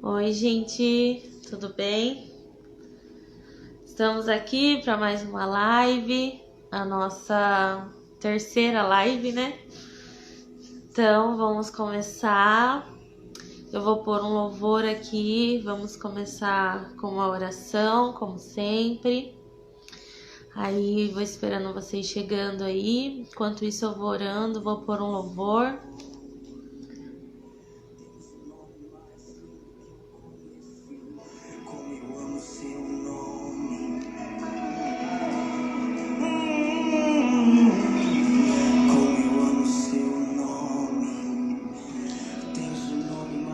Oi, gente, tudo bem? Estamos aqui para mais uma live, a nossa terceira live, né? Então, vamos começar. Eu vou pôr um louvor aqui, vamos começar com uma oração, como sempre. Aí, vou esperando vocês chegando aí. Enquanto isso, eu vou orando, vou pôr um louvor.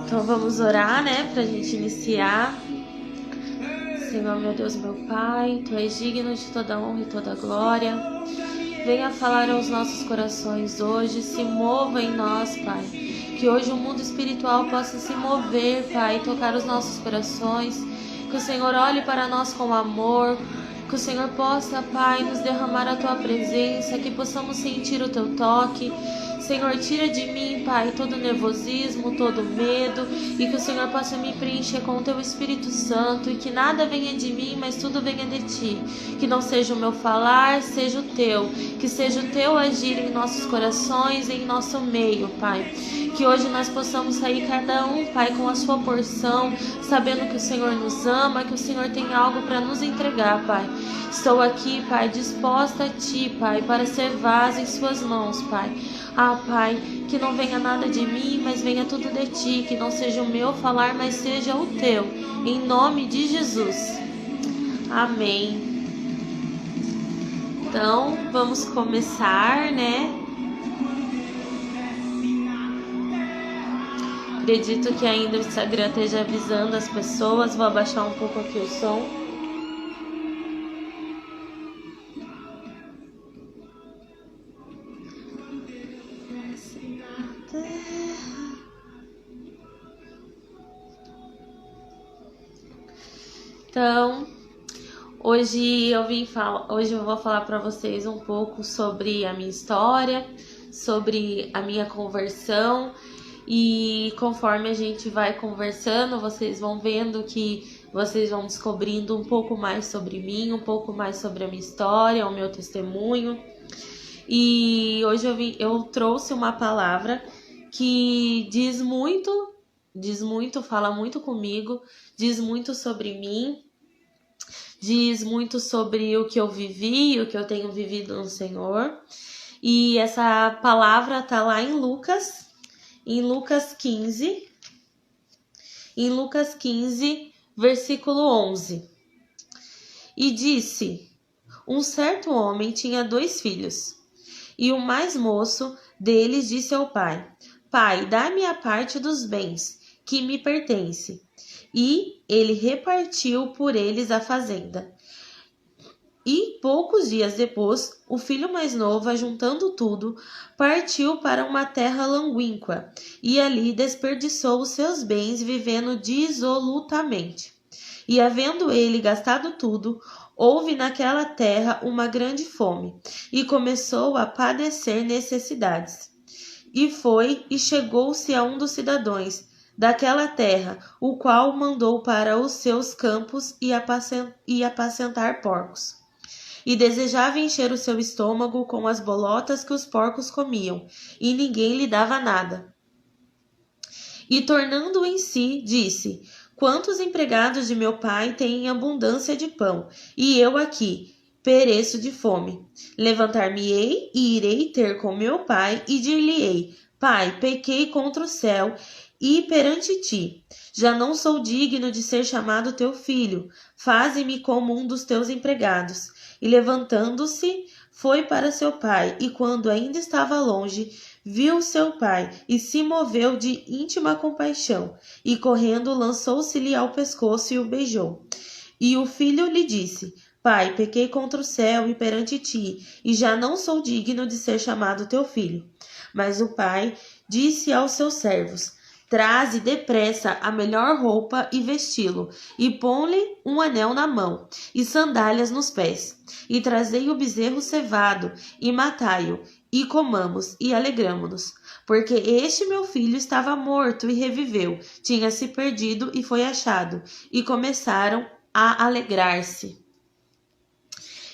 Então vamos orar, né, pra gente iniciar. Senhor, meu Deus, meu Pai, Tu és digno de toda honra e toda glória. Venha falar aos nossos corações hoje, se mova em nós, Pai. Que hoje o mundo espiritual possa se mover, Pai, e tocar os nossos corações. Que o Senhor olhe para nós com amor. Que o Senhor possa, Pai, nos derramar a Tua presença, que possamos sentir o Teu toque. Senhor, tira de mim, Pai, todo nervosismo, todo medo, e que o Senhor possa me preencher com o Teu Espírito Santo, e que nada venha de mim, mas tudo venha de Ti. Que não seja o meu falar, seja o Teu, que seja o Teu agir em nossos corações, em nosso meio, Pai. Que hoje nós possamos sair cada um, Pai, com a sua porção, sabendo que o Senhor nos ama, que o Senhor tem algo para nos entregar, Pai. Estou aqui, Pai, disposta a Ti, Pai, para ser vaso em Suas mãos, Pai. Ah, Pai, que não venha nada de mim, mas venha tudo de Ti, que não seja o meu falar, mas seja o Teu, em nome de Jesus. Amém. Então, vamos começar, né? Acredito que ainda o Instagram esteja avisando as pessoas. Vou abaixar um pouco aqui o som. Então, hoje eu vou falar para vocês um pouco sobre a minha história, sobre a minha conversão. E conforme a gente vai conversando, vocês vão vendo que vocês vão descobrindo um pouco mais sobre mim, um pouco mais sobre a minha história, o meu testemunho. E hoje eu trouxe uma palavra que diz muito, fala muito comigo, diz muito sobre mim, diz muito sobre o que eu vivi, o que eu tenho vivido no Senhor. E essa palavra tá lá em Lucas 15, versículo 11. E disse: um certo homem tinha 2 filhos, e o mais moço deles disse ao pai: Pai, dá-me a parte dos bens que me pertence. E ele repartiu por eles a fazenda. E poucos dias depois, o filho mais novo, ajuntando tudo, partiu para uma terra longínqua, e ali desperdiçou os seus bens, vivendo dissolutamente. E havendo ele gastado tudo, houve naquela terra uma grande fome, e começou a padecer necessidades. E foi e chegou-se a um dos cidadãos daquela terra, o qual mandou para os seus campos e apacentar porcos. E desejava encher o seu estômago com as bolotas que os porcos comiam, e ninguém lhe dava nada. E tornando em si, disse: quantos empregados de meu pai têm abundância de pão, e eu aqui pereço de fome. Levantar-me-ei e irei ter com meu pai, e dir-lhe-ei: Pai, pequei contra o céu e perante ti. Já não sou digno de ser chamado teu filho. Faze-me como um dos teus empregados. E levantando-se, foi para seu pai, e quando ainda estava longe, viu seu pai, e se moveu de íntima compaixão, e correndo lançou-se-lhe ao pescoço e o beijou. E o filho lhe disse: Pai, pequei contra o céu e perante ti, e já não sou digno de ser chamado teu filho. Mas o pai disse aos seus servos: Traze depressa a melhor roupa e vesti-lo, e põe-lhe um anel na mão, e sandálias nos pés. E trazei o bezerro cevado, e matai-o, e comamos e alegramo-nos, porque este meu filho estava morto e reviveu, tinha se perdido e foi achado, e começaram a alegrar-se.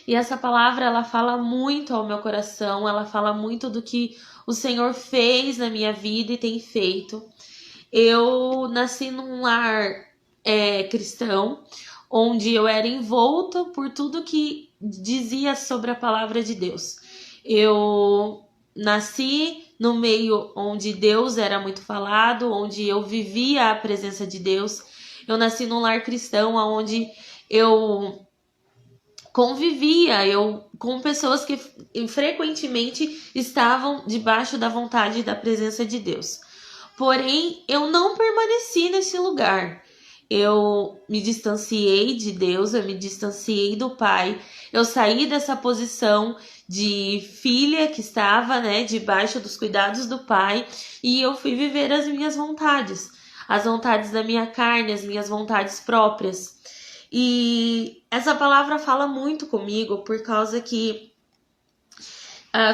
E essa palavra, ela fala muito ao meu coração, ela fala muito do que o Senhor fez na minha vida e tem feito. Eu nasci num lar cristão, onde eu era envolta por tudo que dizia sobre a palavra de Deus. Eu nasci no meio onde Deus era muito falado, onde eu vivia a presença de Deus. Eu nasci num lar cristão, onde eu convivia com pessoas que frequentemente estavam debaixo da vontade e da presença de Deus. Porém, eu não permaneci nesse lugar. Eu me distanciei de Deus, eu me distanciei do Pai. Eu saí dessa posição de filha que estava, debaixo dos cuidados do Pai, e eu fui viver as minhas vontades, as vontades da minha carne, as minhas vontades próprias. E essa palavra fala muito comigo por causa que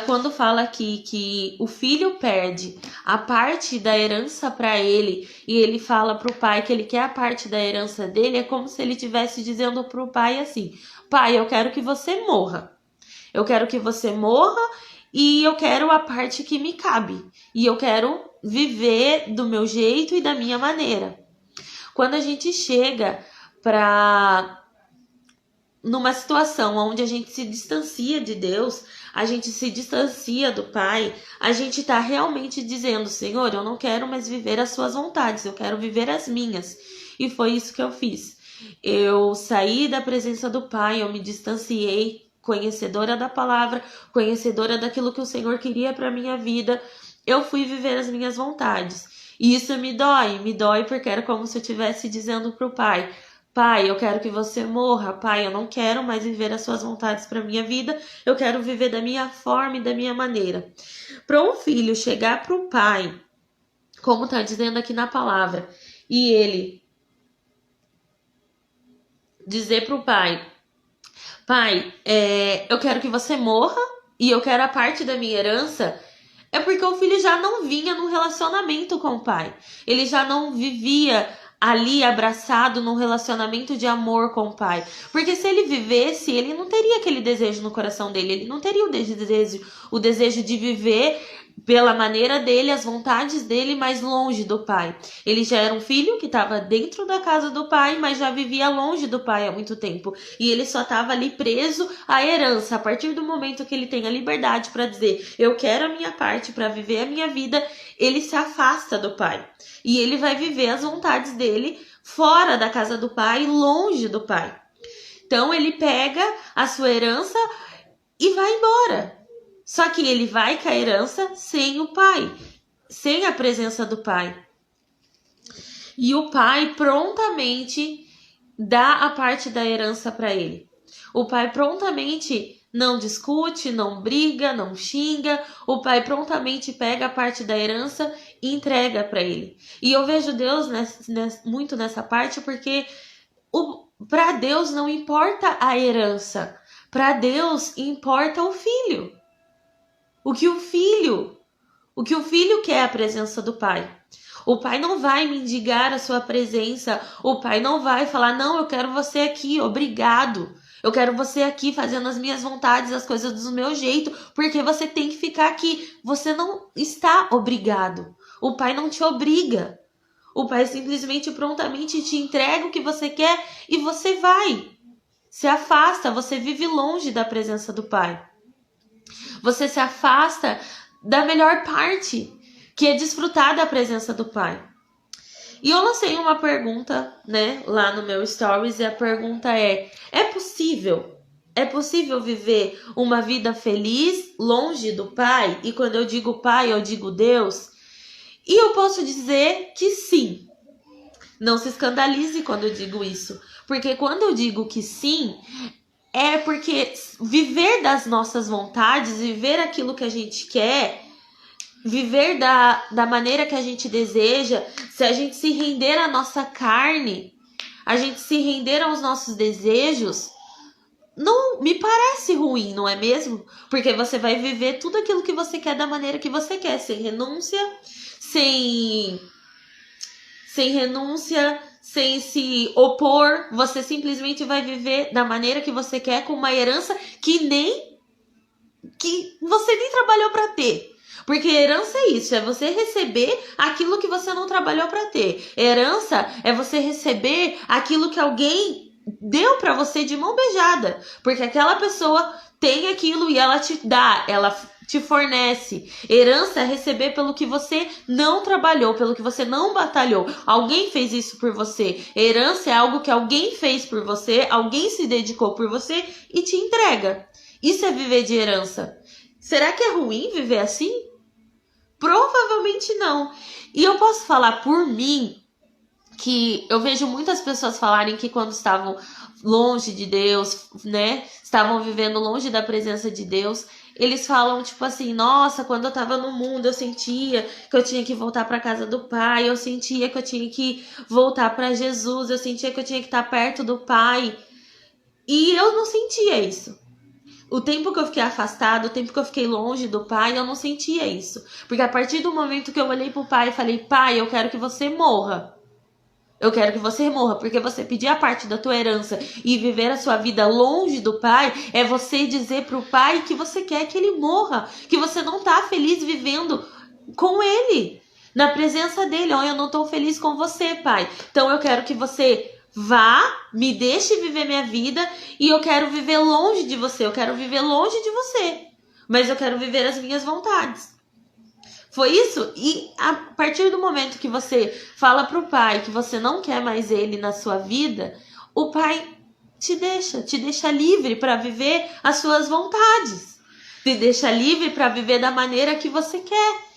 quando fala aqui que o filho perde a parte da herança para ele e ele fala para o pai que ele quer a parte da herança dele, é como se ele estivesse dizendo para o pai assim: pai, eu quero que você morra. Eu quero que você morra e eu quero a parte que me cabe. E eu quero viver do meu jeito e da minha maneira. Quando a gente chega numa situação onde a gente se distancia de Deus, a gente se distancia do Pai, a gente está realmente dizendo: Senhor, eu não quero mais viver as suas vontades, eu quero viver as minhas. E foi isso que eu fiz. Eu saí da presença do Pai, eu me distanciei, conhecedora da palavra, conhecedora daquilo que o Senhor queria para minha vida. Eu fui viver as minhas vontades. E isso me dói porque era como se eu estivesse dizendo para o Pai: pai, eu quero que você morra. Pai, eu não quero mais viver as suas vontades para minha vida. Eu quero viver da minha forma e da minha maneira. Para um filho chegar para o pai, como está dizendo aqui na palavra, e ele dizer para o pai: pai, eu quero que você morra e eu quero a parte da minha herança. É porque o filho já não vinha num relacionamento com o pai. Ele já não vivia ali abraçado num relacionamento de amor com o pai. Porque se ele vivesse, ele não teria aquele desejo no coração dele. Ele não teria o desejo de viver pela maneira dele, as vontades dele, mais longe do pai. Ele já era um filho que estava dentro da casa do pai, mas já vivia longe do pai há muito tempo. E ele só estava ali preso à herança. A partir do momento que ele tem a liberdade para dizer: eu quero a minha parte para viver a minha vida, ele se afasta do pai. E ele vai viver as vontades dele fora da casa do pai, longe do pai. Então ele pega a sua herança e vai embora. Só que ele vai com a herança sem o pai, sem a presença do pai. E o pai prontamente dá a parte da herança para ele. O pai prontamente não discute, não briga, não xinga. O pai prontamente pega a parte da herança e entrega para ele. E eu vejo Deus muito nessa parte, porque para Deus não importa a herança. Para Deus importa o filho. O que o filho quer é a presença do pai. O pai não vai mendigar a sua presença. O pai não vai falar: não, eu quero você aqui, obrigado. Eu quero você aqui fazendo as minhas vontades, as coisas do meu jeito, porque você tem que ficar aqui. Você não está obrigado. O pai não te obriga. O pai simplesmente prontamente te entrega o que você quer e você vai. Se afasta, você vive longe da presença do pai. Você se afasta da melhor parte, que é desfrutar da presença do pai. E eu lancei uma pergunta, lá no meu stories, e a pergunta é possível? É possível viver uma vida feliz longe do pai? E quando eu digo pai, eu digo Deus? E eu posso dizer que sim. Não se escandalize quando eu digo isso. Porque quando eu digo que sim, é porque viver das nossas vontades, viver aquilo que a gente quer, viver da maneira que a gente deseja, se a gente se render à nossa carne, a gente se render aos nossos desejos, não me parece ruim, não é mesmo? Porque você vai viver tudo aquilo que você quer da maneira que você quer, sem renúncia, sem sem se opor. Você simplesmente vai viver da maneira que você quer, com uma herança que você nem trabalhou para ter. Porque herança é isso, é você receber aquilo que você não trabalhou para ter. Herança é você receber aquilo que alguém deu para você de mão beijada. Porque aquela pessoa tem aquilo e ela te dá, ela te fornece. Herança é receber pelo que você não trabalhou, pelo que você não batalhou. Alguém fez isso por você. Herança é algo que alguém fez por você, alguém se dedicou por você e te entrega. Isso é viver de herança. Será que é ruim viver assim? Provavelmente não. E eu posso falar por mim que eu vejo muitas pessoas falarem que quando estavam longe de Deus, né, estavam vivendo longe da presença de Deus, eles falam tipo assim: nossa, quando eu tava no mundo eu sentia que eu tinha que voltar para casa do Pai, eu sentia que eu tinha que voltar para Jesus, eu sentia que eu tinha que estar perto do Pai. E eu não sentia isso. O tempo que eu fiquei afastado, o tempo que eu fiquei longe do Pai, eu não sentia isso. Porque a partir do momento que eu olhei pro Pai e falei: Pai, eu quero que você morra. Eu quero que você morra, porque você pedir a parte da tua herança e viver a sua vida longe do Pai, é você dizer pro Pai que você quer que ele morra, que você não tá feliz vivendo com ele, na presença dele. Ó, eu não tô feliz com você, Pai. Então eu quero que você vá, me deixe viver minha vida e eu quero viver longe de você, eu quero viver longe de você, mas eu quero viver as minhas vontades. Foi isso? E a partir do momento que você fala pro Pai que você não quer mais ele na sua vida, o Pai te deixa livre para viver as suas vontades, te deixa livre para viver da maneira que você quer.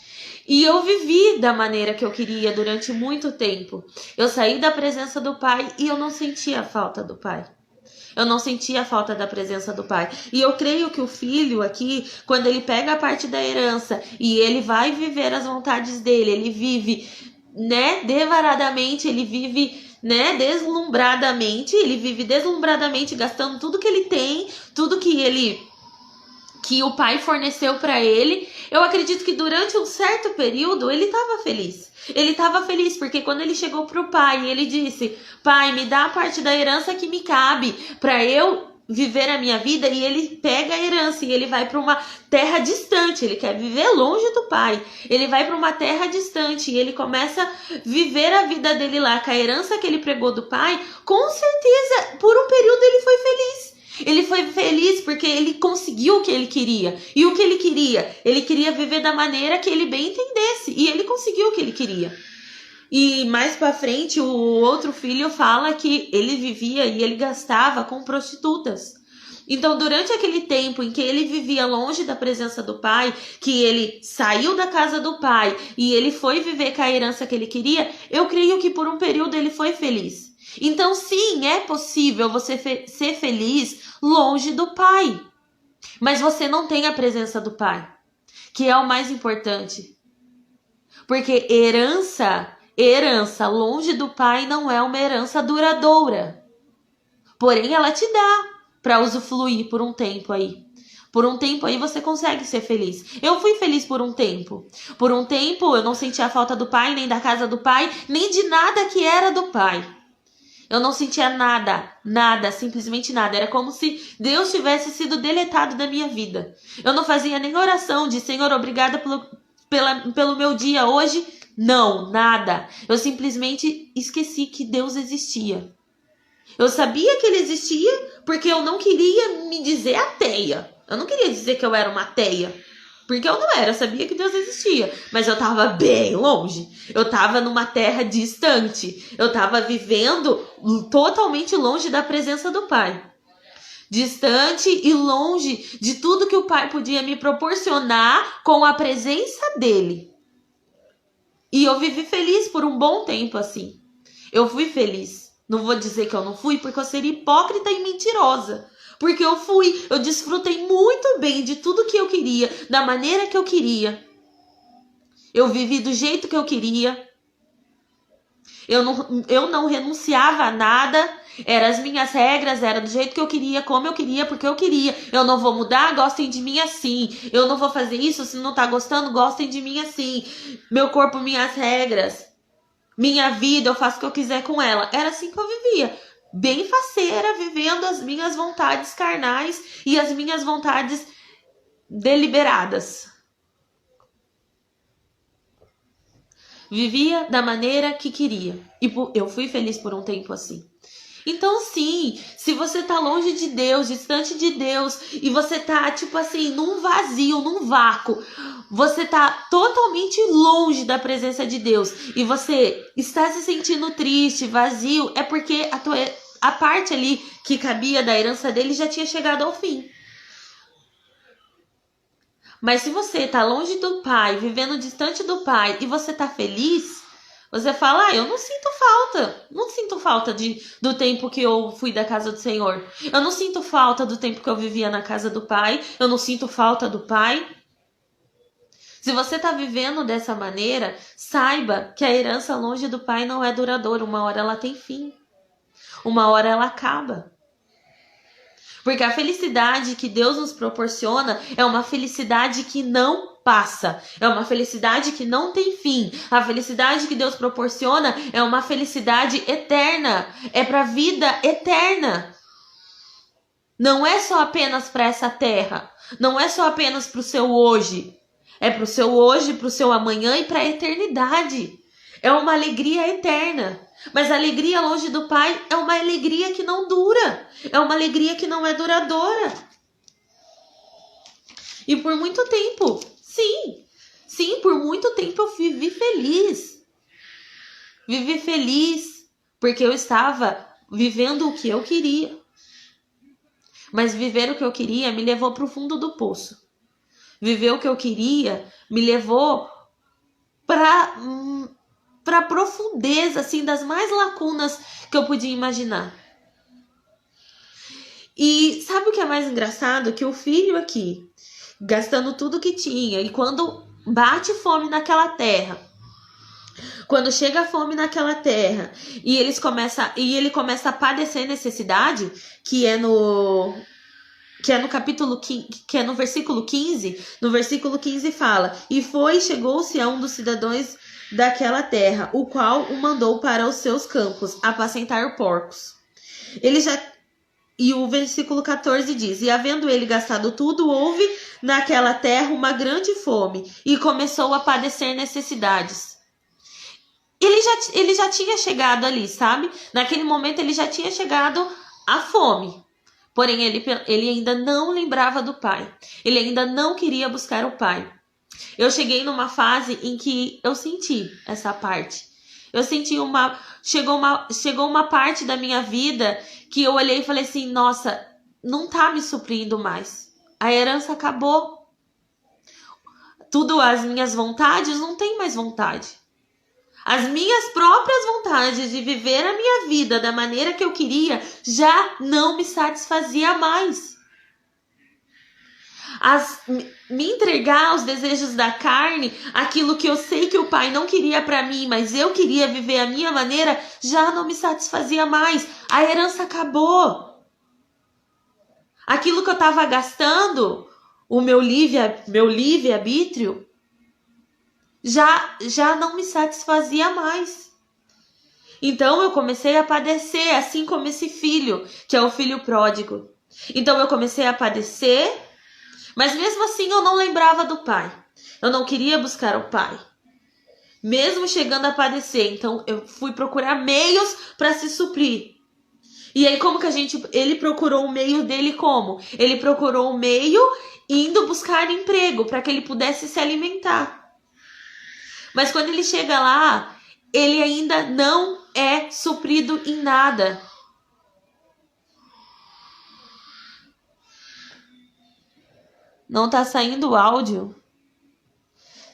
E eu vivi da maneira que eu queria durante muito tempo. Eu saí da presença do Pai e eu não sentia a falta do Pai. Eu não sentia a falta da presença do Pai. E eu creio que o filho aqui, quando ele pega a parte da herança e ele vai viver as vontades dele, ele vive, né, devaradamente, ele vive, né, deslumbradamente, gastando tudo que ele tem, tudo que o Pai forneceu para ele. Eu acredito que durante um certo período ele estava feliz. Ele estava feliz porque quando ele chegou pro Pai, ele disse: Pai, me dá a parte da herança que me cabe para eu viver a minha vida. E ele pega a herança e ele vai para uma terra distante. Ele quer viver longe do Pai. Ele vai para uma terra distante e ele começa a viver a vida dele lá com a herança que ele pregou do Pai. Com certeza, por um período ele foi feliz. Ele foi feliz porque ele conseguiu o que ele queria. E o que ele queria? Ele queria viver da maneira que ele bem entendesse. E ele conseguiu o que ele queria. E mais pra frente, o outro filho fala que ele vivia e ele gastava com prostitutas. Então, durante aquele tempo em que ele vivia longe da presença do Pai, que ele saiu da casa do Pai e ele foi viver com a herança que ele queria, eu creio que por um período ele foi feliz. Então, sim, é possível você ser feliz longe do Pai. Mas você não tem a presença do Pai, que é o mais importante. Porque herança longe do Pai não é uma herança duradoura. Porém, ela te dá para usufruir por um tempo aí. Por um tempo aí você consegue ser feliz. Eu fui feliz por um tempo. Por um tempo eu não sentia a falta do Pai, nem da casa do Pai, nem de nada que era do Pai. Eu não sentia nada, simplesmente nada. Era como se Deus tivesse sido deletado da minha vida. Eu não fazia nem oração de Senhor, obrigada pelo meu dia hoje. Não, nada. Eu simplesmente esqueci que Deus existia. Eu sabia que ele existia porque eu não queria me dizer ateia. Eu não queria dizer que eu era uma ateia. Porque eu não era, eu sabia que Deus existia, mas eu tava bem longe, eu tava numa terra distante, eu tava vivendo totalmente longe da presença do Pai. Distante e longe de tudo que o Pai podia me proporcionar com a presença dele. E eu vivi feliz por um bom tempo assim. Eu fui feliz. Não vou dizer que eu não fui, porque eu seria hipócrita e mentirosa. Porque eu desfrutei muito bem de tudo que eu queria, da maneira que eu queria. Eu vivi do jeito que eu queria. Eu não renunciava a nada, eram as minhas regras, era do jeito que eu queria, como eu queria, porque eu queria. Eu não vou mudar, gostem de mim assim. Eu não vou fazer isso, se não tá gostando, gostem de mim assim. Meu corpo, minhas regras. Minha vida, eu faço o que eu quiser com ela. Era assim que eu vivia. Bem faceira, vivendo as minhas vontades carnais e as minhas vontades deliberadas. Vivia da maneira que queria. E eu fui feliz por um tempo assim. Então, sim, se você tá longe de Deus, distante de Deus, e você tá, tipo assim, num vazio, num vácuo, você tá totalmente longe da presença de Deus, e você está se sentindo triste, vazio, é porque a parte ali que cabia da herança dele já tinha chegado ao fim. Mas se você tá longe do Pai, vivendo distante do Pai, e você tá feliz, você fala, eu não sinto falta. Não sinto falta do tempo que eu fui da casa do Senhor. Eu não sinto falta do tempo que eu vivia na casa do Pai. Eu não sinto falta do Pai. Se você tá vivendo dessa maneira, saiba que a herança longe do Pai não é duradoura. Uma hora ela tem fim. Uma hora ela acaba. Porque a felicidade que Deus nos proporciona é uma felicidade que não passa. É uma felicidade que não tem fim. A felicidade que Deus proporciona é uma felicidade eterna. É para a vida eterna. Não é só apenas para essa terra. Não é só apenas para o seu hoje. É para o seu hoje, para o seu amanhã e para a eternidade. É uma alegria eterna. Mas a alegria longe do Pai é uma alegria que não dura. É uma alegria que não é duradoura. E por muito tempo, sim, por muito tempo eu vivi feliz. Vivi feliz porque eu estava vivendo o que eu queria. Mas viver o que eu queria me levou para o fundo do poço. Viver o que eu queria me levou para a profundeza, assim, das mais lacunas que eu podia imaginar. E sabe o que é mais engraçado? Que o filho aqui, gastando tudo que tinha, e quando bate fome naquela terra, quando chega a fome naquela terra, e ele começa a padecer necessidade, que é no capítulo 15, que é no versículo 15, no versículo 15 fala: "E chegou-se a um dos cidadãos daquela terra, o qual o mandou para os seus campos apacentar porcos." E o versículo 14 diz: "E havendo ele gastado tudo, houve naquela terra uma grande fome, e começou a padecer necessidades." Ele já tinha chegado ali, sabe? Naquele momento ele já tinha chegado à fome. Porém, ele ainda não lembrava do Pai. Ele ainda não queria buscar o Pai. Eu cheguei numa fase em que eu senti essa parte. Chegou uma parte da minha vida que eu olhei e falei assim, nossa, não tá me suprindo mais. A herança acabou. As minhas vontades, não tem mais vontade. As minhas próprias vontades de viver a minha vida da maneira que eu queria já não me satisfazia mais. Me entregar aos desejos da carne, aquilo que eu sei que o Pai não queria para mim, mas eu queria viver a minha maneira, já não me satisfazia mais. A herança acabou. Aquilo que eu estava gastando, o meu livre-arbítrio, já não me satisfazia mais. Então eu comecei a padecer, assim como esse filho, que é o filho pródigo. Então eu comecei a padecer, mas mesmo assim eu não lembrava do Pai. Eu não queria buscar o Pai. Mesmo chegando a padecer, então eu fui procurar meios para se suprir. E aí como que ele procurou o meio dele como? Ele procurou o meio indo buscar emprego para que ele pudesse se alimentar. Mas quando ele chega lá, ele ainda não é suprido em nada. Não tá saindo áudio.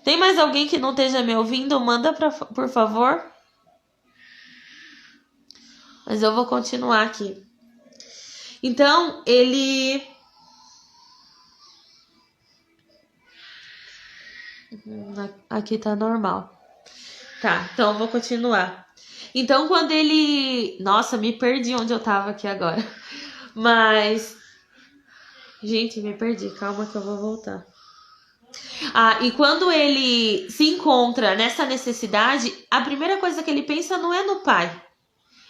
Tem mais alguém que não esteja me ouvindo? Manda por favor. Mas eu vou continuar aqui. Então, ele... Aqui tá normal. Tá, então eu vou continuar. Então, quando ele... Nossa, me perdi onde eu tava aqui agora. Mas... Gente, me perdi. Calma que eu vou voltar. E quando ele se encontra nessa necessidade, a primeira coisa que ele pensa não é no pai.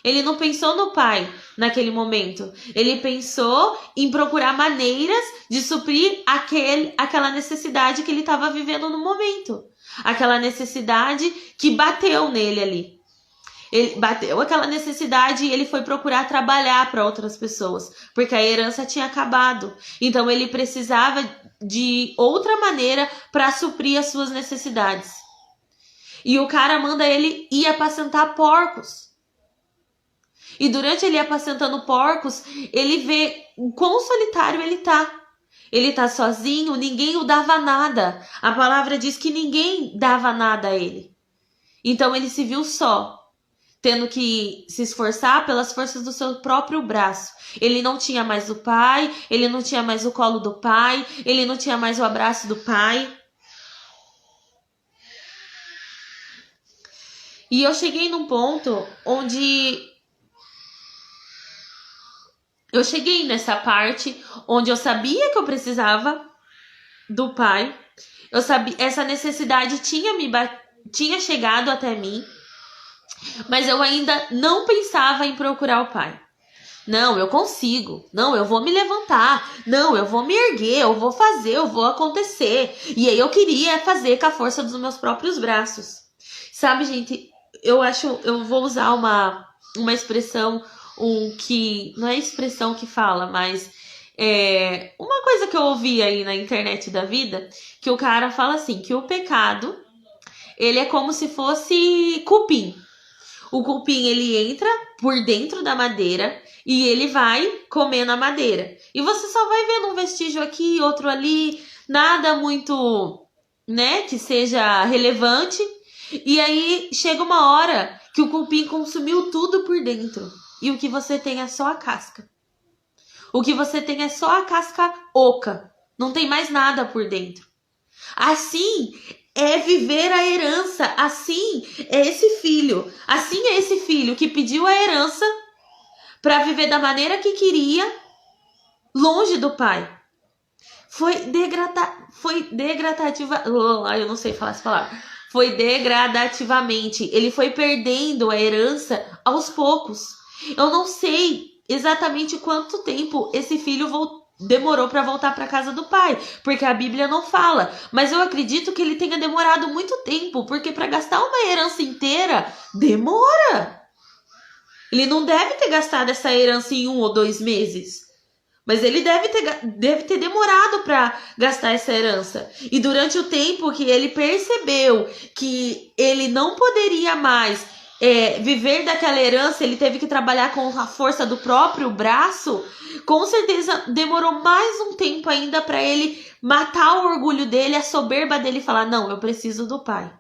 Ele não pensou no pai naquele momento. Ele pensou em procurar maneiras de suprir aquela necessidade que ele estava vivendo no momento. Aquela necessidade que bateu nele ali. Ele bateu aquela necessidade e ele foi procurar trabalhar para outras pessoas, porque a herança tinha acabado. Então ele precisava de outra maneira para suprir as suas necessidades. E o cara manda ele ir apacentar porcos. E durante ele apacentando porcos, ele vê o quão solitário ele tá. Ele tá sozinho, ninguém o dava nada. A palavra diz que ninguém dava nada a ele. Então ele se viu só, tendo que se esforçar pelas forças do seu próprio braço. Ele não tinha mais o pai, ele não tinha mais o colo do pai, ele não tinha mais o abraço do pai. E eu cheguei num ponto onde... Eu cheguei nessa parte onde eu sabia que eu precisava do pai. Eu sabia, essa necessidade tinha chegado até mim. Mas eu ainda não pensava em procurar o pai. Não, eu consigo. Não, eu vou me levantar. Não, eu vou me erguer. Eu vou fazer, eu vou acontecer. E aí eu queria fazer com a força dos meus próprios braços. Sabe, gente, eu vou usar uma expressão, que não é expressão que fala, mas uma coisa que eu ouvi aí na internet da vida, que o cara fala assim, que o pecado, ele é como se fosse cupim. O cupim, ele entra por dentro da madeira e ele vai comendo a madeira. E você só vai vendo um vestígio aqui, outro ali, nada muito, né, que seja relevante. E aí chega uma hora que o cupim consumiu tudo por dentro. E o que você tem é só a casca. O que você tem é só a casca oca. Não tem mais nada por dentro. Assim é viver a herança. Assim é esse filho. Assim é esse filho que pediu a herança para viver da maneira que queria, longe do pai. Foi degradativa. Eu não sei falar essa palavra. Foi degradativamente. Ele foi perdendo a herança aos poucos. Eu não sei exatamente quanto tempo esse filho demorou para voltar para casa do pai, porque a Bíblia não fala, mas eu acredito que ele tenha demorado muito tempo, porque para gastar uma herança inteira demora. Ele não deve ter gastado essa herança em 1 ou 2 meses, mas ele deve ter demorado para gastar essa herança. E durante o tempo que ele percebeu que ele não poderia mais viver daquela herança, ele teve que trabalhar com a força do próprio braço. Com certeza demorou mais um tempo ainda para ele matar o orgulho dele, a soberba dele e falar, não, eu preciso do pai.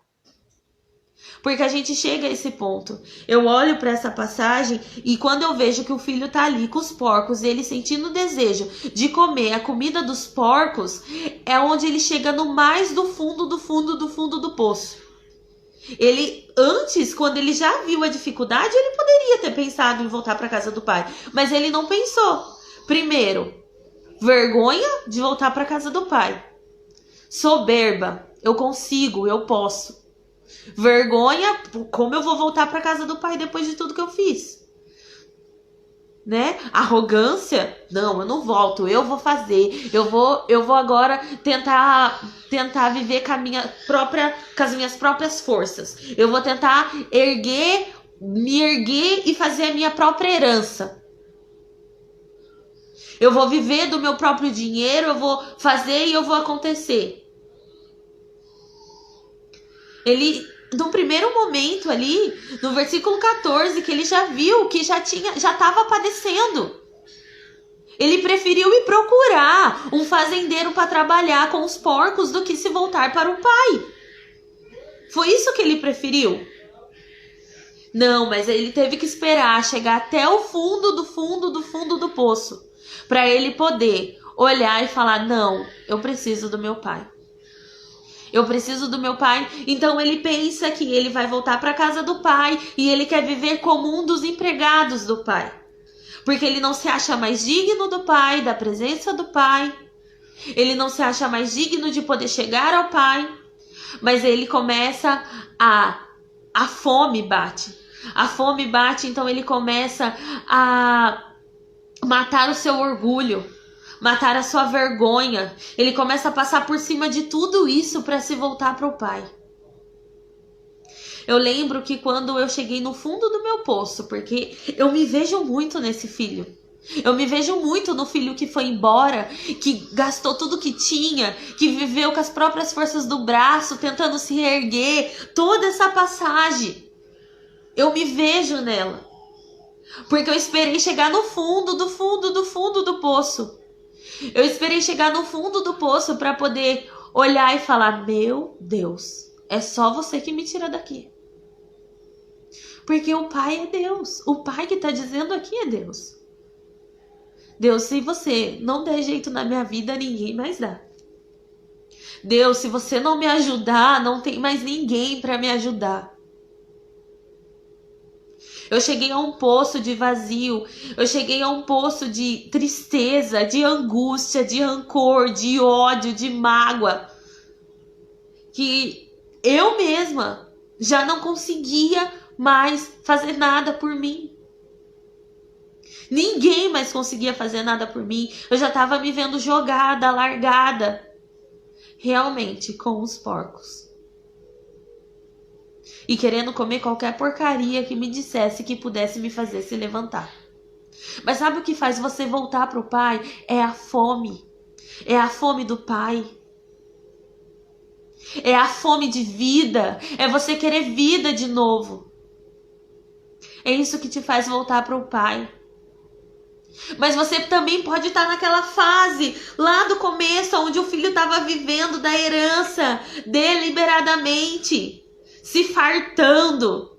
Porque a gente chega a esse ponto. Eu olho para essa passagem e quando eu vejo que o filho tá ali com os porcos, ele sentindo o desejo de comer a comida dos porcos, é onde ele chega no mais do fundo do poço. Ele, antes, quando ele já viu a dificuldade, ele poderia ter pensado em voltar para casa do pai. Mas ele não pensou. Primeiro, vergonha de voltar para casa do pai. Soberba, eu consigo, eu posso. Vergonha, como eu vou voltar para casa do pai depois de tudo que eu fiz? Né? Arrogância, não, eu não volto, eu vou fazer, eu vou agora tentar viver com as minhas próprias forças. Eu vou tentar me erguer e fazer a minha própria herança. Eu vou viver do meu próprio dinheiro, eu vou fazer e eu vou acontecer. Ele, no primeiro momento ali, no versículo 14, que ele já viu que já estava padecendo. Ele preferiu ir procurar um fazendeiro para trabalhar com os porcos do que se voltar para o pai. Foi isso que ele preferiu? Não, mas ele teve que esperar chegar até o fundo do poço para ele poder olhar e falar, não, eu preciso do meu pai. Eu preciso do meu pai. Então ele pensa que ele vai voltar para a casa do pai e ele quer viver como um dos empregados do pai. Porque ele não se acha mais digno do pai, da presença do pai. Ele não se acha mais digno de poder chegar ao pai. Mas ele começa a fome bate. A fome bate, então ele começa a matar o seu orgulho, matar a sua vergonha. Ele começa a passar por cima de tudo isso para se voltar para o pai. Eu lembro que quando eu cheguei no fundo do meu poço, porque eu me vejo muito nesse filho. Eu me vejo muito no filho que foi embora, que gastou tudo que tinha, que viveu com as próprias forças do braço, tentando se reerguer. Toda essa passagem, eu me vejo nela. Porque eu esperei chegar no fundo do poço. Eu esperei chegar no fundo do poço para poder olhar e falar: meu Deus, é só você que me tira daqui. Porque o Pai é Deus. O Pai que está dizendo aqui é Deus. Deus, se você não der jeito na minha vida, ninguém mais dá. Deus, se você não me ajudar, não tem mais ninguém para me ajudar. Eu cheguei a um poço de vazio, eu cheguei a um poço de tristeza, de angústia, de rancor, de ódio, de mágoa, que eu mesma já não conseguia mais fazer nada por mim. Ninguém mais conseguia fazer nada por mim. Eu já estava me vendo jogada, largada, realmente com os porcos. E querendo comer qualquer porcaria que me dissesse que pudesse me fazer se levantar. Mas sabe o que faz você voltar para o Pai? É a fome. É a fome do Pai. É a fome de vida. É você querer vida de novo. É isso que te faz voltar para o Pai. Mas você também pode estar naquela fase lá do começo, onde o filho estava vivendo da herança deliberadamente, se fartando,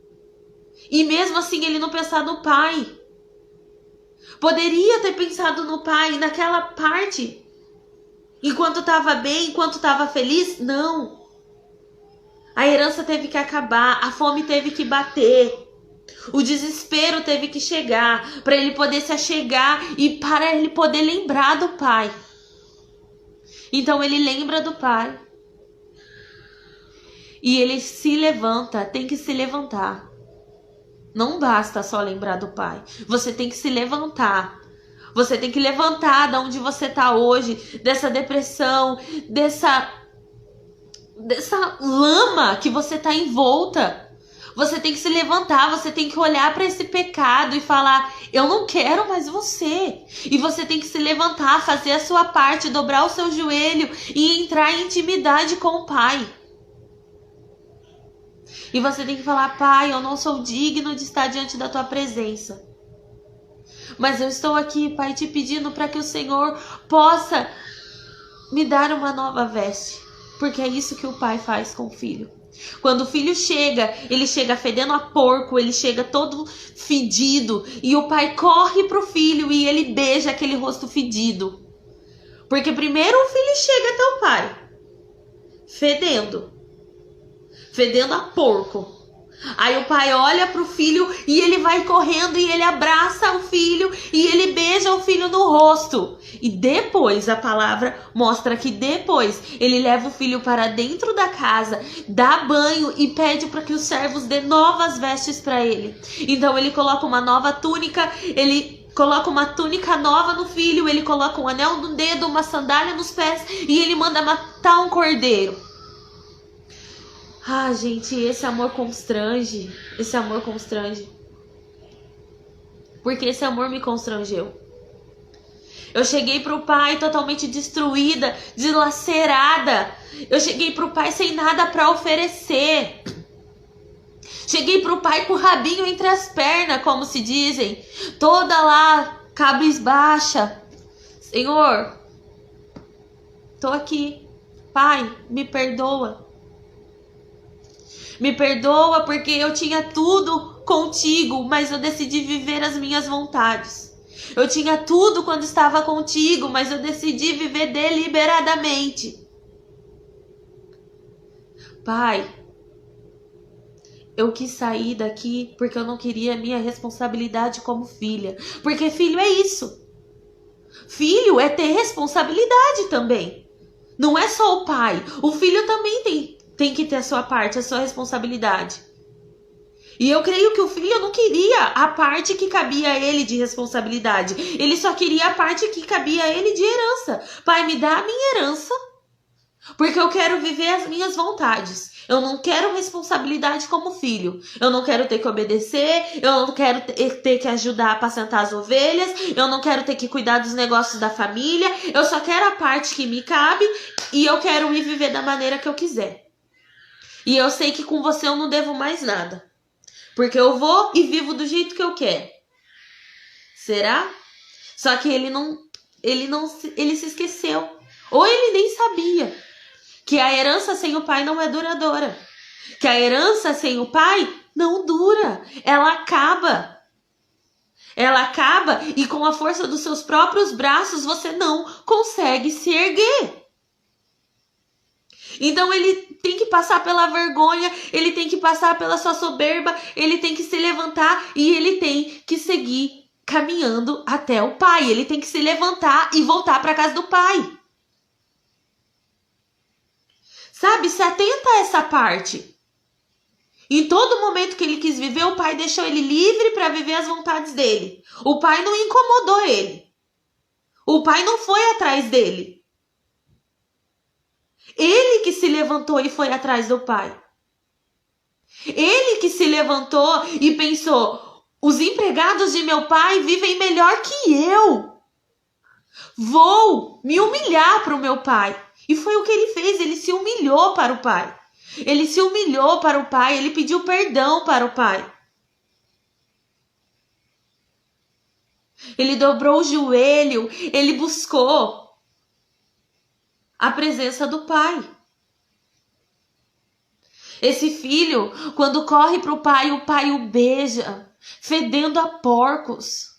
e mesmo assim ele não pensar no pai. Poderia ter pensado no pai naquela parte, enquanto estava bem, enquanto estava feliz. Não, a herança teve que acabar, a fome teve que bater, o desespero teve que chegar para ele poder se achegar e para ele poder lembrar do pai. Então ele lembra do pai. E ele se levanta, tem que se levantar. Não basta só lembrar do pai. Você tem que se levantar. Você tem que levantar de onde você está hoje, dessa depressão, dessa lama que você está envolta. Você tem que se levantar, você tem que olhar para esse pecado e falar: eu não quero mais você. E você tem que se levantar, fazer a sua parte, dobrar o seu joelho e entrar em intimidade com o Pai. E você tem que falar: Pai, eu não sou digno de estar diante da tua presença. Mas eu estou aqui, Pai, te pedindo para que o Senhor possa me dar uma nova veste. Porque é isso que o pai faz com o filho. Quando o filho chega, ele chega fedendo a porco, ele chega todo fedido. E o pai corre pro filho e ele beija aquele rosto fedido. Porque primeiro o filho chega até o pai, fedendo a porco. Aí o pai olha pro filho e ele vai correndo e ele abraça o filho e ele beija o filho no rosto. E depois a palavra mostra que depois ele leva o filho para dentro da casa, dá banho e pede para que os servos dê novas vestes para ele. Então ele coloca uma nova túnica, ele coloca uma túnica nova no filho, ele coloca um anel no dedo, uma sandália nos pés e ele manda matar um cordeiro. Ah, gente, esse amor constrange. Esse amor constrange. Porque esse amor me constrangeu. Eu cheguei pro pai totalmente destruída, dilacerada. Eu cheguei pro pai sem nada para oferecer. Cheguei pro pai com o rabinho entre as pernas, como se dizem. Toda lá, cabisbaixa. Senhor, tô aqui. Pai, me perdoa. Me perdoa porque eu tinha tudo contigo, mas eu decidi viver as minhas vontades. Eu tinha tudo quando estava contigo, mas eu decidi viver deliberadamente. Pai, eu quis sair daqui porque eu não queria a minha responsabilidade como filha. Porque filho é isso. Filho é ter responsabilidade também. Não é só o pai. O filho também tem que ter a sua parte, a sua responsabilidade. E eu creio que o filho não queria a parte que cabia a ele de responsabilidade. Ele só queria a parte que cabia a ele de herança. Pai, me dá a minha herança, porque eu quero viver as minhas vontades. Eu não quero responsabilidade como filho. Eu não quero ter que obedecer. Eu não quero ter que ajudar a apacentar as ovelhas. Eu não quero ter que cuidar dos negócios da família. Eu só quero a parte que me cabe e eu quero ir viver da maneira que eu quiser. E eu sei que com você eu não devo mais nada. Porque eu vou e vivo do jeito que eu quero. Será? Só que ele se esqueceu. Ou ele nem sabia que a herança sem o pai não é duradoura. Que a herança sem o pai não dura. Ela acaba. Ela acaba e com a força dos seus próprios braços você não consegue se erguer. Então ele tem que passar pela vergonha, ele tem que passar pela sua soberba, ele tem que se levantar e ele tem que seguir caminhando até o pai. Ele tem que se levantar e voltar para casa do pai. Sabe, se atenta a essa parte. Em todo momento que ele quis viver, o pai deixou ele livre para viver as vontades dele. O pai não incomodou ele. O pai não foi atrás dele. Ele que se levantou e foi atrás do pai. Ele que se levantou e pensou: os empregados de meu pai vivem melhor que eu. Vou me humilhar para o meu pai. E foi o que ele fez, ele se humilhou para o pai. Ele se humilhou para o pai, ele pediu perdão para o pai. Ele dobrou o joelho, ele buscou a presença do pai. Esse filho, quando corre para o pai o beija, fedendo a porcos.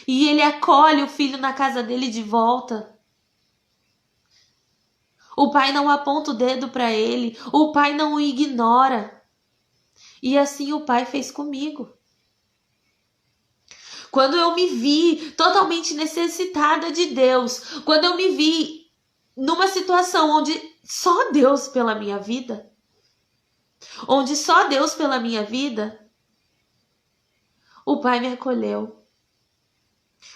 E ele acolhe o filho na casa dele de volta. O pai não aponta o dedo para ele, o pai não o ignora. E assim o pai fez comigo. Quando eu me vi totalmente necessitada de Deus, quando eu me vi numa situação onde só Deus pela minha vida, o pai me acolheu.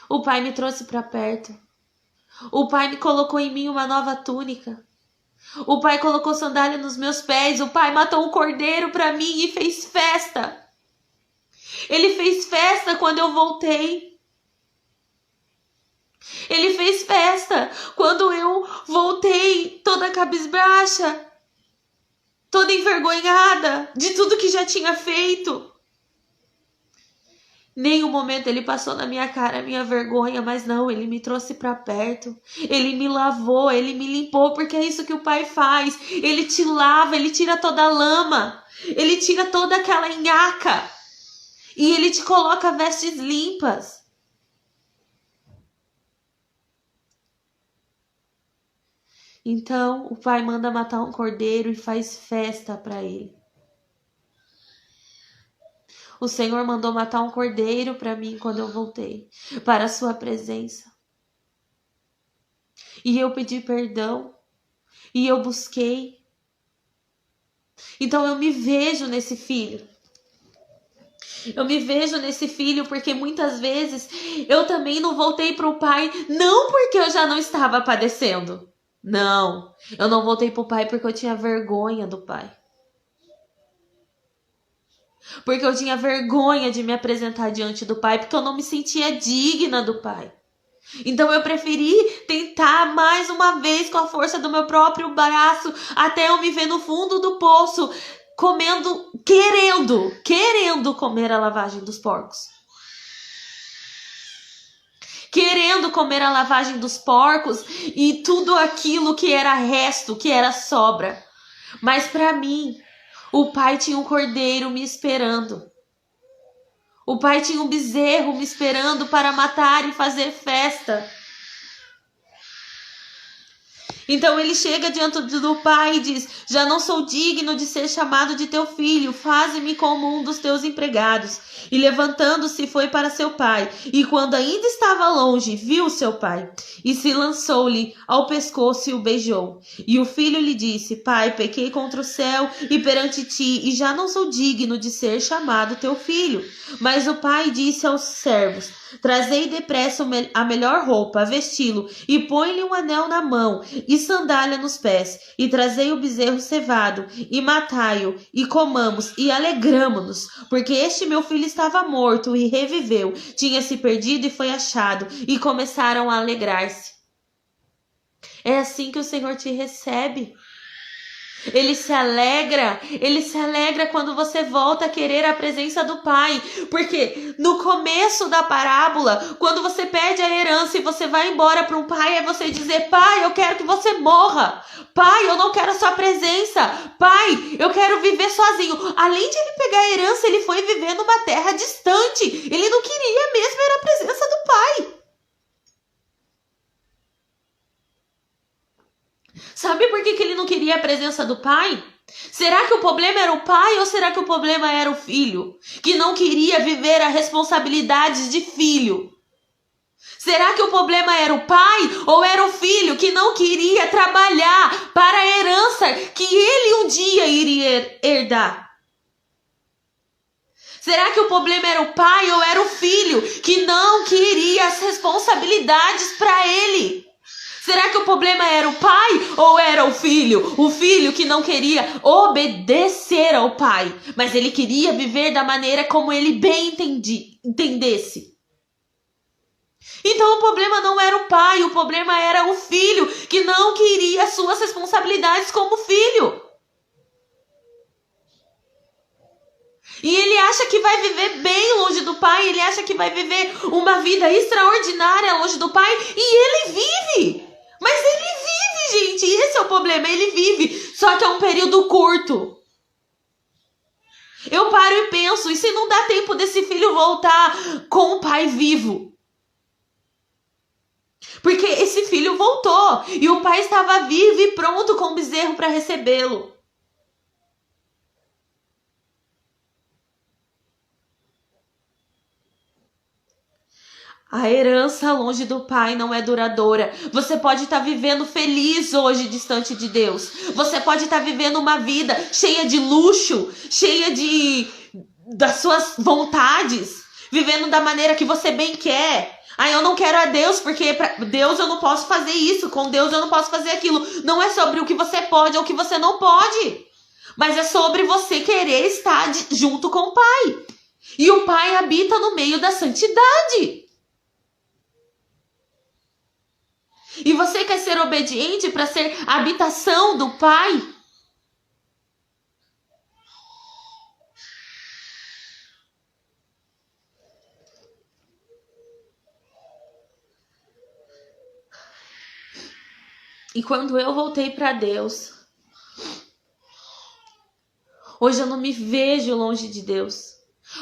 O pai me trouxe para perto. O pai me colocou em mim uma nova túnica. O pai colocou sandália nos meus pés. O pai matou um cordeiro para mim e fez festa. Ele fez festa quando eu voltei. Ele fez festa quando eu voltei toda cabisbaixa, toda envergonhada de tudo que já tinha feito. Nenhum momento ele passou na minha cara a minha vergonha, mas não, ele me trouxe para perto. Ele me lavou, ele me limpou, porque é isso que o pai faz. Ele te lava, ele tira toda a lama, ele tira toda aquela nhaca e ele te coloca vestes limpas. Então o pai manda matar um cordeiro e faz festa para ele. O Senhor mandou matar um cordeiro para mim quando eu voltei para a sua presença. E eu pedi perdão. E eu busquei. Então eu me vejo nesse filho. Eu me vejo nesse filho porque muitas vezes eu também não voltei para o pai, não porque eu já não estava padecendo. Não, eu não voltei para o pai porque eu tinha vergonha do pai. Porque eu tinha vergonha de me apresentar diante do pai, porque eu não me sentia digna do pai. Então eu preferi tentar mais uma vez com a força do meu próprio braço, até eu me ver no fundo do poço, comendo, querendo comer a lavagem dos porcos. Querendo comer a lavagem dos porcos e tudo aquilo que era resto, que era sobra. Mas para mim, o pai tinha um cordeiro me esperando. O pai tinha um bezerro me esperando para matar e fazer festa. Então ele chega diante do pai e diz: já não sou digno de ser chamado de teu filho, faze-me como um dos teus empregados. E levantando-se foi para seu pai, e quando ainda estava longe, viu seu pai, e se lançou-lhe ao pescoço e o beijou. E o filho lhe disse: pai, pequei contra o céu e perante ti, e já não sou digno de ser chamado teu filho. Mas o pai disse aos servos: trazei depressa a melhor roupa, vesti-lo, e põe-lhe um anel na mão, e sandália nos pés, e trazei o bezerro cevado, e matai-o, e comamos, e alegramo-nos, porque este meu filho estava morto e reviveu, tinha se perdido e foi achado, e começaram a alegrar-se. É assim que o Senhor te recebe. Ele se alegra quando você volta a querer a presença do Pai, porque no começo da parábola, quando você perde a herança e você vai embora para um pai, é você dizer: pai, eu quero que você morra, pai, eu não quero a sua presença, pai, eu quero viver sozinho. Além de ele pegar a herança, ele foi viver numa terra distante, ele não queria mesmo era a presença do Pai. Sabe por que ele não queria a presença do pai? Será que o problema era o pai ou será que o problema era o filho? Que não queria viver as responsabilidades de filho? Será que o problema era o pai ou era o filho que não queria trabalhar para a herança que ele um dia iria herdar? Será que o problema era o pai ou era o filho que não queria as responsabilidades para ele? Será que o problema era o pai ou era o filho? O filho que não queria obedecer ao pai, mas ele queria viver da maneira como ele bem entendesse. Então o problema não era o pai, o problema era o filho que não queria as suas responsabilidades como filho. E ele acha que vai viver bem longe do pai, ele acha que vai viver uma vida extraordinária longe do pai, e ele vive. Mas ele vive, gente, esse é o problema, ele vive, só que é um período curto. Eu paro e penso, e se não dá tempo desse filho voltar com o pai vivo? Porque esse filho voltou, e o pai estava vivo e pronto com o bezerro para recebê-lo. A herança longe do pai não é duradoura. Você pode estar vivendo feliz hoje distante de Deus. Você pode estar vivendo uma vida cheia de luxo, cheia das suas vontades, vivendo da maneira que você bem quer. Eu não quero a Deus porque para Deus eu não posso fazer isso, com Deus eu não posso fazer aquilo. Não é sobre o que você pode ou o que você não pode, mas é sobre você querer estar junto com o Pai. E o Pai habita no meio da santidade. E você quer ser obediente para ser a habitação do Pai? E quando eu voltei para Deus, hoje eu não me vejo longe de Deus.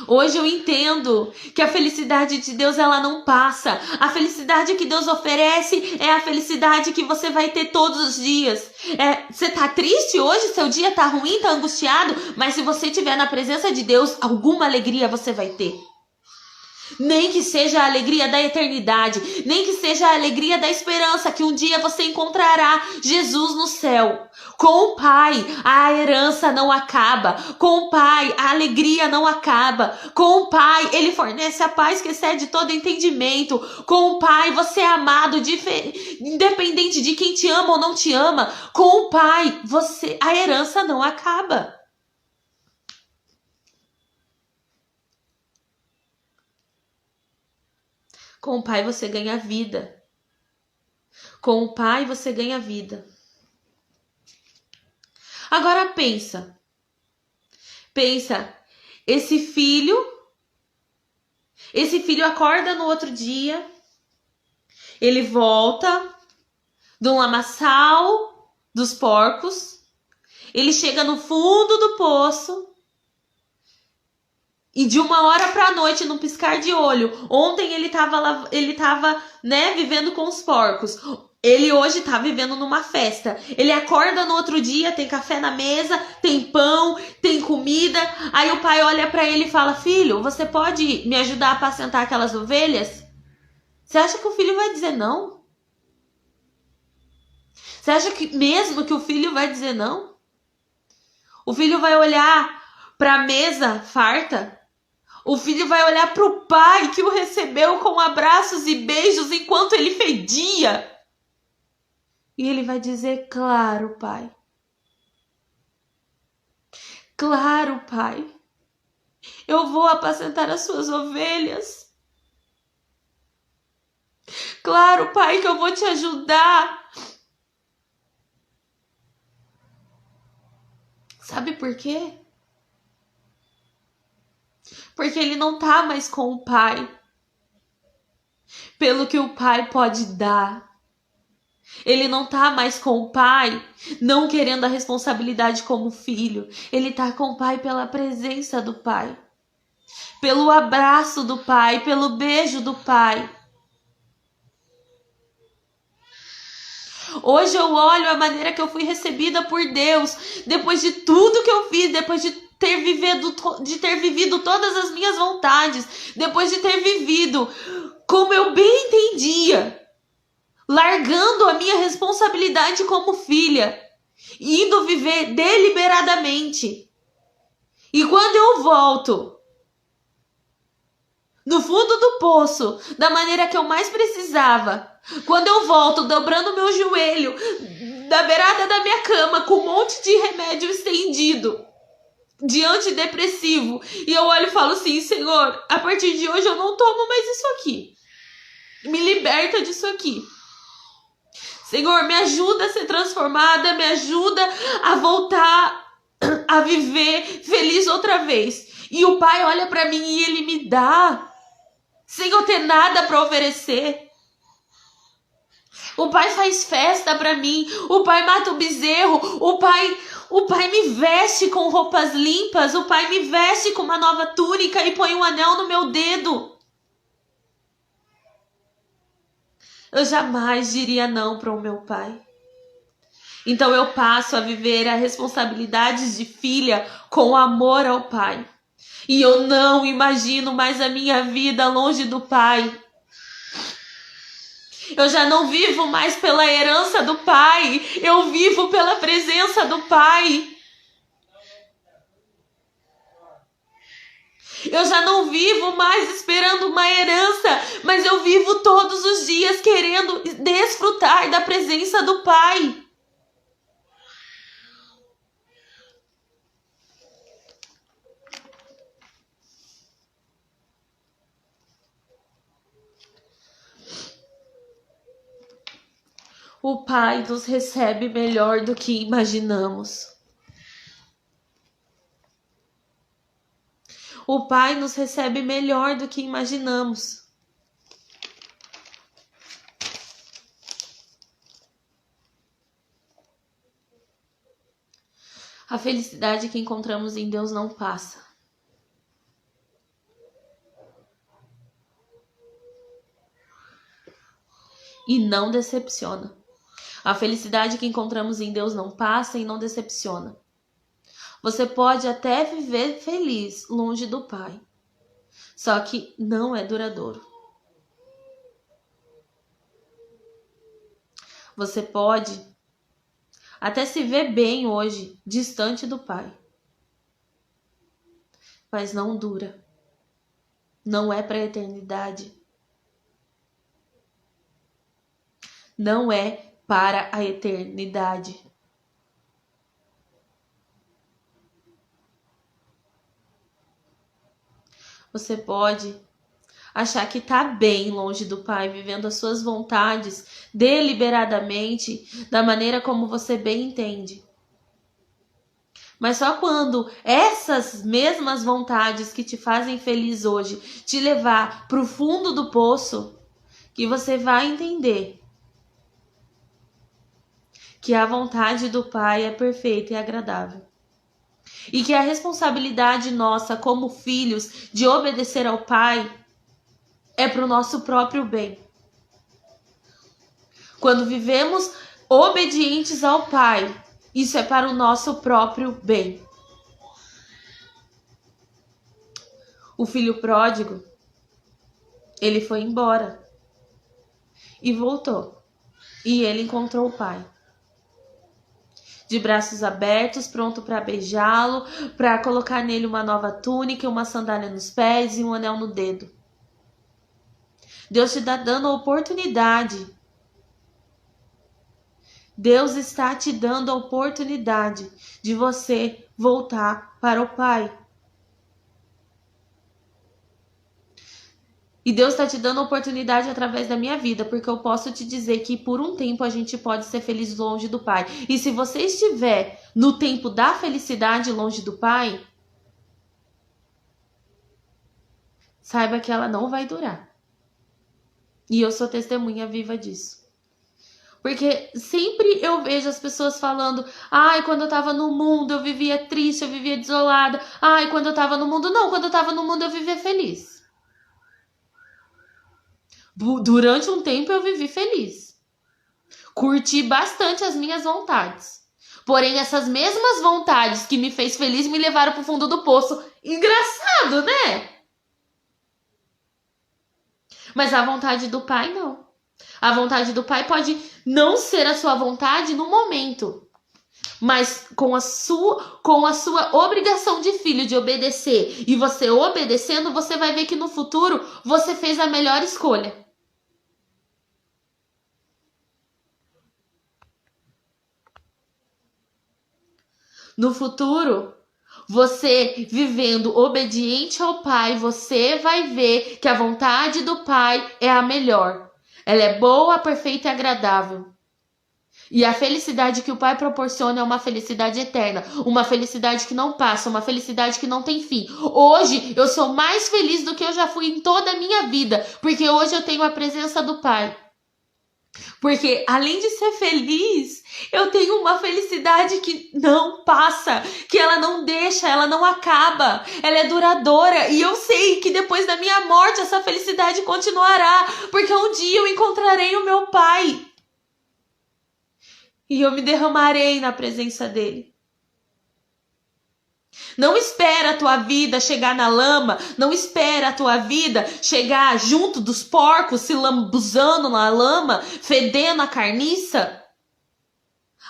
Hoje eu entendo que a felicidade de Deus ela não passa. A felicidade que Deus oferece é a felicidade que você vai ter todos os dias. Você tá triste hoje, seu dia tá ruim, tá angustiado, mas se você estiver na presença de Deus, alguma alegria você vai ter. Nem que seja a alegria da eternidade, nem que seja a alegria da esperança que um dia você encontrará Jesus no céu. Com o Pai, a herança não acaba. Com o Pai, a alegria não acaba. Com o Pai, Ele fornece a paz que excede todo entendimento. Com o Pai, você é amado, independente de quem te ama ou não te ama. Com o Pai, a herança não acaba. Com o Pai você ganha vida. Com o Pai você ganha vida. Agora pensa, esse filho acorda no outro dia, ele volta do lamaçal dos porcos, ele chega no fundo do poço, e de uma hora para a noite, num piscar de olho, ontem ele estava vivendo com os porcos. Ele hoje tá vivendo numa festa. Ele acorda no outro dia, tem café na mesa, tem pão, tem comida. Aí o pai olha pra ele e fala: filho, você pode me ajudar a apacentar aquelas ovelhas? Você acha que o filho vai dizer não? Você acha que mesmo que o filho vai dizer não? O filho vai olhar pra mesa farta? O filho vai olhar pro pai que o recebeu com abraços e beijos enquanto ele fedia? E ele vai dizer: claro, pai. Claro, pai. Eu vou apacentar as suas ovelhas. Claro, pai, que eu vou te ajudar. Sabe por quê? Porque ele não tá mais com o pai pelo que o pai pode dar. Ele não tá mais com o pai não querendo a responsabilidade como filho. Ele tá com o pai pela presença do pai, pelo abraço do pai, pelo beijo do pai. Hoje eu olho a maneira que eu fui recebida por Deus, depois de tudo que eu fiz, depois de ter vivido todas as minhas vontades, depois de ter vivido como eu bem entendia, largando a minha responsabilidade como filha, indo viver deliberadamente. E quando eu volto no fundo do poço, da maneira que eu mais precisava, quando eu volto dobrando meu joelho da beirada da minha cama com um monte de remédio estendido, de antidepressivo, e eu olho e falo assim: Senhor, a partir de hoje eu não tomo mais isso aqui. Me liberta disso aqui. Senhor, me ajuda a ser transformada, me ajuda a voltar a viver feliz outra vez. E o pai olha para mim e ele me dá, sem eu ter nada para oferecer. O pai faz festa para mim, o pai mata o bezerro, o pai me veste com roupas limpas, o pai me veste com uma nova túnica e põe um anel no meu dedo. Eu jamais diria não para o meu pai. Então eu passo a viver as responsabilidades de filha com amor ao pai. E eu não imagino mais a minha vida longe do pai. Eu já não vivo mais pela herança do pai. Eu vivo pela presença do pai. Eu já não vivo mais esperando uma herança, mas eu vivo todos os dias querendo desfrutar da presença do pai. O pai nos recebe melhor do que imaginamos. O pai nos recebe melhor do que imaginamos. A felicidade que encontramos em Deus não passa. E não decepciona. A felicidade que encontramos em Deus não passa e não decepciona. Você pode até viver feliz longe do pai, só que não é duradouro. Você pode até se ver bem hoje, distante do pai, mas não dura. Não é para a eternidade. Não é para a eternidade. Você pode achar que tá bem longe do pai, vivendo as suas vontades deliberadamente, da maneira como você bem entende. Mas só quando essas mesmas vontades que te fazem feliz hoje te levar para o fundo do poço, que você vai entender que a vontade do pai é perfeita e agradável. E que a responsabilidade nossa como filhos de obedecer ao pai é para o nosso próprio bem. Quando vivemos obedientes ao Pai, isso é para o nosso próprio bem. O filho pródigo, ele foi embora e voltou. E ele encontrou o pai, de braços abertos, pronto para beijá-lo, para colocar nele uma nova túnica, uma sandália nos pés e um anel no dedo. Deus te está dando a oportunidade. Deus está te dando a oportunidade de você voltar para o Pai. E Deus está te dando a oportunidade através da minha vida, porque eu posso te dizer que por um tempo a gente pode ser feliz longe do Pai. E se você estiver no tempo da felicidade longe do Pai, saiba que ela não vai durar. E eu sou testemunha viva disso. Porque sempre eu vejo as pessoas falando: ai, quando eu tava no mundo eu vivia triste, eu vivia desolada. Ai, quando eu tava no mundo... Não, quando eu tava no mundo eu vivia feliz. Durante um tempo eu vivi feliz. Curti bastante as minhas vontades. Porém, essas mesmas vontades que me fez feliz me levaram pro fundo do poço. Engraçado, né? Mas a vontade do Pai, não. A vontade do Pai pode não ser a sua vontade no momento, mas com a sua obrigação de filho de obedecer, e você obedecendo, você vai ver que no futuro você fez a melhor escolha. No futuro, você vivendo obediente ao Pai, você vai ver que a vontade do Pai é a melhor. Ela é boa, perfeita e agradável. E a felicidade que o Pai proporciona é uma felicidade eterna, uma felicidade que não passa, uma felicidade que não tem fim. Hoje eu sou mais feliz do que eu já fui em toda a minha vida, porque hoje eu tenho a presença do Pai. Porque além de ser feliz, eu tenho uma felicidade que não passa, que ela não deixa, ela não acaba, ela é duradoura. E eu sei que depois da minha morte essa felicidade continuará, porque um dia eu encontrarei o meu Pai. E eu me derramarei na presença dele. Não espera a tua vida chegar na lama, não espera a tua vida chegar junto dos porcos, se lambuzando na lama, fedendo a carniça,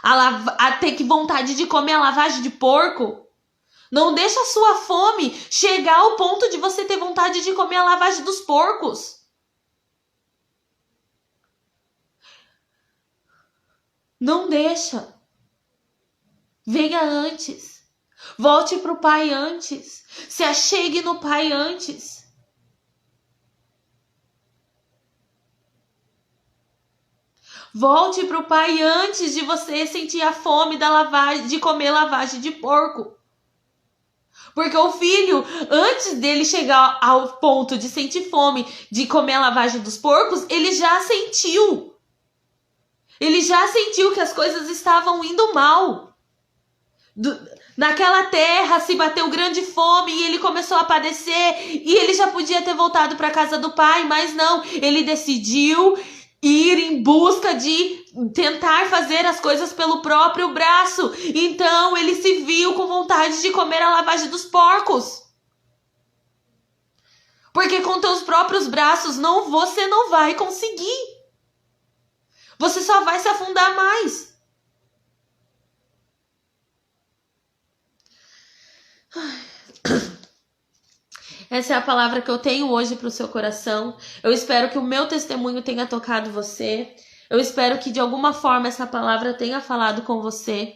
a ter que vontade de comer a lavagem de porco. Não deixa a sua fome chegar ao ponto de você ter vontade de comer a lavagem dos porcos. Não deixa. Venha antes. Volte para o Pai antes. Se achegue no Pai antes. Volte para o Pai antes de você sentir a fome da lavagem, de comer lavagem de porco. Porque o filho, antes dele chegar ao ponto de sentir fome, de comer a lavagem dos porcos, ele já sentiu. Ele já sentiu que as coisas estavam indo mal. Naquela terra se bateu grande fome e ele começou a padecer. E ele já podia ter voltado para a casa do pai, mas não. Ele decidiu ir em busca de tentar fazer as coisas pelo próprio braço. Então ele se viu com vontade de comer a lavagem dos porcos. Porque com teus próprios braços você não vai conseguir. Você só vai se afundar mais. Essa é a palavra que eu tenho hoje para o seu coração. Eu espero que o meu testemunho tenha tocado você. Eu espero que de alguma forma essa palavra tenha falado com você.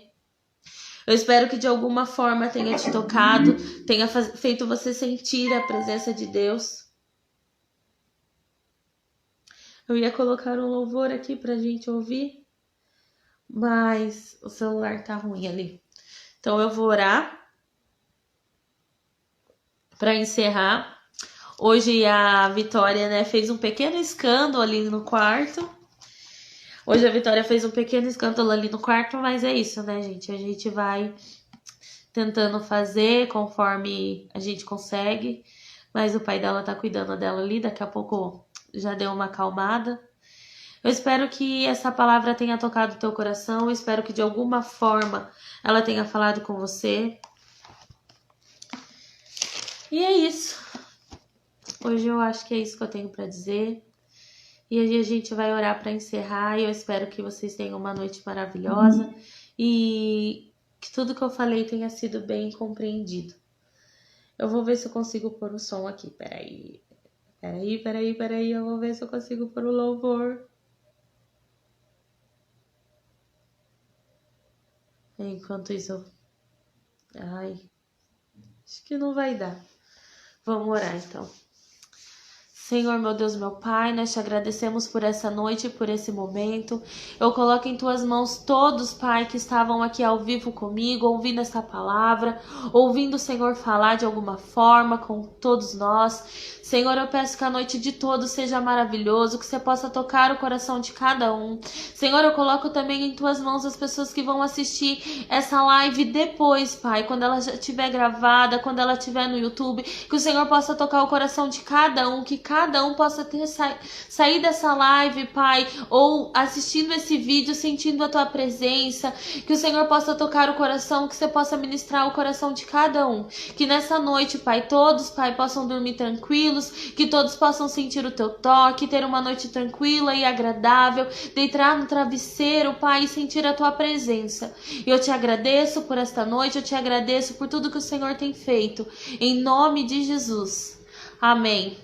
Eu espero que de alguma forma tenha te tocado, tenha feito você sentir a presença de Deus. Eu ia colocar um louvor aqui pra gente ouvir, mas o celular tá ruim ali. Então eu vou orar para encerrar. Hoje a Vitória, né, fez um pequeno escândalo ali no quarto. Hoje a Vitória fez um pequeno escândalo ali no quarto, mas é isso, né, gente? A gente vai tentando fazer conforme a gente consegue, mas o pai dela tá cuidando dela ali, daqui a pouco já deu uma acalmada. Eu espero que essa palavra tenha tocado o teu coração. Eu espero que de alguma forma ela tenha falado com você. E é isso. Hoje eu acho que é isso que eu tenho para dizer. E aí a gente vai orar para encerrar. E eu espero que vocês tenham uma noite maravilhosa. E que tudo que eu falei tenha sido bem compreendido. Eu vou ver se eu consigo pôr o som aqui. Peraí. Eu vou ver se eu consigo pôr o louvor. Enquanto isso, acho que não vai dar. Vamos orar então. Senhor, meu Deus, meu Pai, nós te agradecemos por essa noite e por esse momento. Eu coloco em tuas mãos todos, Pai, que estavam aqui ao vivo comigo, ouvindo essa palavra, ouvindo o Senhor falar de alguma forma com todos nós. Senhor, eu peço que a noite de todos seja maravilhoso, que você possa tocar o coração de cada um. Senhor, eu coloco também em tuas mãos as pessoas que vão assistir essa live depois, Pai, quando ela já estiver gravada, quando ela estiver no YouTube, que o Senhor possa tocar o coração de cada um, que cada um possa ter sair dessa live, Pai, ou assistindo esse vídeo, sentindo a tua presença, que o Senhor possa tocar o coração, que você possa ministrar o coração de cada um, que nessa noite, Pai, todos, Pai, possam dormir tranquilos, que todos possam sentir o teu toque, ter uma noite tranquila e agradável, deitar no travesseiro, Pai, e sentir a tua presença. E eu te agradeço por esta noite, eu te agradeço por tudo que o Senhor tem feito, em nome de Jesus. Amém.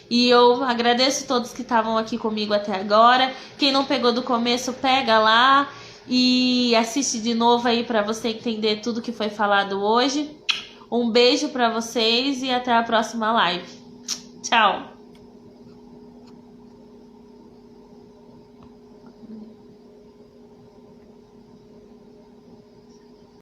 E eu agradeço todos que estavam aqui comigo até agora. Quem não pegou do começo, pega lá e assiste de novo aí para você entender tudo que foi falado hoje. Um beijo para vocês e até a próxima live. Tchau!